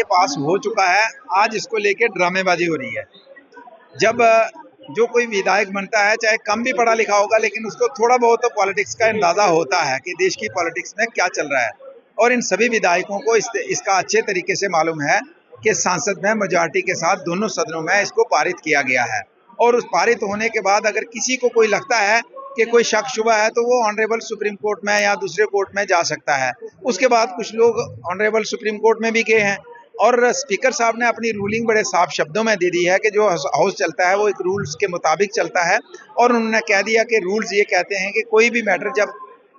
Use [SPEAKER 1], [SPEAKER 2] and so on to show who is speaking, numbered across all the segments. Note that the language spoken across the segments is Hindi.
[SPEAKER 1] ये पास हो चुका है, आज इसको लेके ड्रामेबाजी हो रही है। जब जो कोई विधायक बनता है, चाहे कम भी पढ़ा लिखा होगा, लेकिन उसको थोड़ा बहुत तो पॉलिटिक्स का अंदाजा होता है कि देश की पॉलिटिक्स में क्या चल रहा है। और इन सभी विधायकों को इसका अच्छे तरीके से मालूम है कि सांसद में मेजॉरिटी के साथ दोनों सदनों में इसको पारित किया गया है। और उस पारित होने के बाद अगर किसी को कोई लगता है कि कोई शक शुबा है, तो वो ऑनरेबल सुप्रीम कोर्ट में या दूसरे कोर्ट में जा सकता है। उसके बाद कुछ लोग ऑनरेबल सुप्रीम कोर्ट में भी गए हैं और स्पीकर साहब ने अपनी रूलिंग बड़े साफ शब्दों में दे दी है कि जो हाउस चलता है वो एक रूल्स के मुताबिक चलता है। और उन्होंने कह दिया कि रूल्स ये कहते हैं कि कोई भी मैटर जब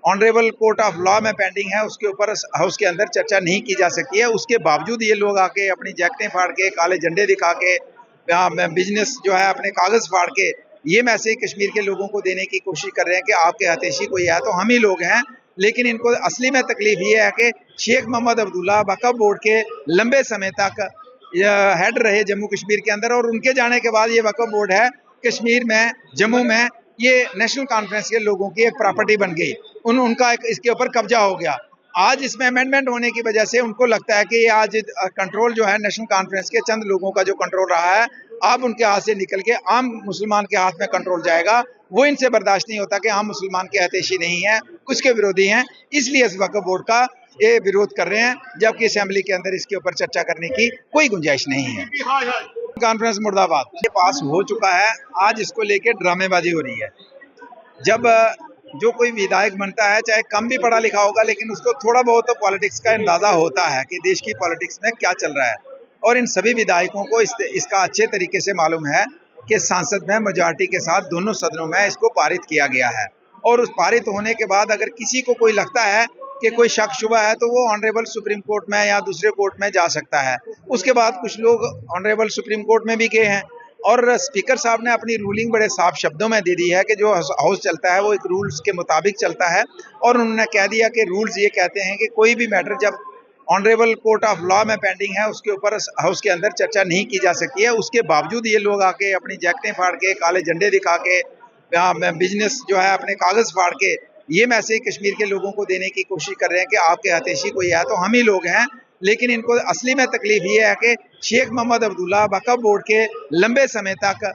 [SPEAKER 1] ऑनरेबल कोर्ट ऑफ लॉ में पेंडिंग है, उसके ऊपर हाउस के अंदर चर्चा नहीं की जा सकती है। उसके बावजूद ये लोग आके अपनी जैकेटें फाड़ के, काले झंडे दिखा के, बिजनेस जो है अपने कागज फाड़ के ये मैसेज कश्मीर के लोगों को देने की कोशिश कर रहे हैं कि आपके हतेशी कोई है तो हम ही लोग हैं। लेकिन इनको असली में तकलीफ ये है कि शेख मोहम्मद अब्दुल्ला वक्फ बोर्ड के लंबे समय तक हेड रहे जम्मू कश्मीर के अंदर, और उनके जाने के बाद ये वक्फ बोर्ड है कश्मीर में, जम्मू में, ये नेशनल कॉन्फ्रेंस के लोगों की एक प्रॉपर्टी बन गई। उनका इसके ऊपर कब्जा हो गया। आज इसमें अमेंडमेंट होने की वजह से उनको लगता है कि आज कंट्रोल जो है नेशनल कॉन्फ्रेंस के चंद लोगों का जो कंट्रोल रहा है, अब उनके हाथ से निकल के आम मुसलमान के हाथ में कंट्रोल जाएगा। वो इनसे बर्दाश्त नहीं होता कि हम मुसलमान के हितैषी नहीं हैं, कुछ के विरोधी हैं, इसलिए इस वक्फ बोर्ड का ये विरोध कर रहे हैं, जबकि असेंबली के अंदर इसके ऊपर चर्चा करने की कोई गुंजाइश नहीं है। कॉन्फ्रेंस मुर्दाबाद। ये पास हो चुका है, आज इसको लेके ड्रामेबाजी हो रही है। जब जो कोई विधायक बनता है, चाहे कम भी पढ़ा लिखा होगा, लेकिन उसको थोड़ा बहुत तो पॉलिटिक्स का अंदाजा होता है कि देश की पॉलिटिक्स में क्या चल रहा है। और इन सभी विधायकों को इसका अच्छे तरीके से मालूम है कि सांसद में मेजॉरिटी के साथ दोनों सदनों में इसको पारित किया गया है। और उस पारित होने के बाद अगर किसी को कोई लगता है कि कोई शक शुबा है, तो वो ऑनरेबल सुप्रीम कोर्ट में या दूसरे कोर्ट में जा सकता है। उसके बाद कुछ लोग ऑनरेबल सुप्रीम कोर्ट में भी गए हैं और स्पीकर साहब ने अपनी रूलिंग बड़े साफ शब्दों में दे दी है कि जो हाउस चलता है वो एक रूल्स के मुताबिक चलता है। और उन्होंने कह दिया कि रूल्स ये कहते हैं कि कोई भी मैटर जब ऑनरेबल कोर्ट ऑफ लॉ में पेंडिंग है, उसके ऊपर हाउस के अंदर चर्चा नहीं की जा सकती है। उसके बावजूद ये लोग आके अपनी जैकेटें फाड़ के, काले झंडे दिखा के, बिजनेस जो है अपने कागज फाड़ के ये मैसेज कश्मीर के लोगों को देने की कोशिश कर रहे हैं कि आपके हितैषी कोई है तो हम ही लोग हैं। लेकिन इनको असली में तकलीफ ये है कि शेख मोहम्मद अब्दुल्ला वक्फ बोर्ड के लंबे समय तक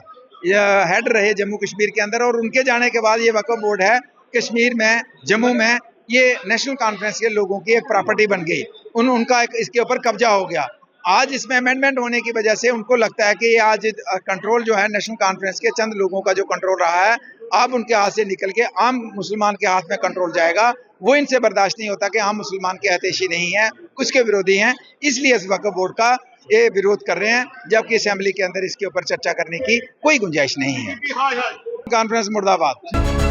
[SPEAKER 1] हेड रहे जम्मू कश्मीर के अंदर, और उनके जाने के बाद ये वक्फ बोर्ड है कश्मीर में, जम्मू में, ये नेशनल कॉन्फ्रेंस के लोगों की एक प्रॉपर्टी बन गई। उनका इसके ऊपर कब्जा हो गया। आज इसमें अमेंडमेंट होने की वजह से उनको लगता है कि आज कंट्रोल जो है नेशनल कॉन्फ्रेंस के चंद लोगों का जो कंट्रोल रहा है, अब उनके हाथ से निकल के आम मुसलमान के हाथ में कंट्रोल जाएगा। वो इनसे बर्दाश्त नहीं होता कि हम मुसलमान के हितैषी नहीं हैं, कुछ के विरोधी हैं, इसलिए इस वक्फ बोर्ड का ये विरोध कर रहे हैं, जबकि असेंबली के अंदर इसके ऊपर चर्चा करने की कोई गुंजाइश नहीं है। कॉन्फ्रेंस मुर्दाबाद।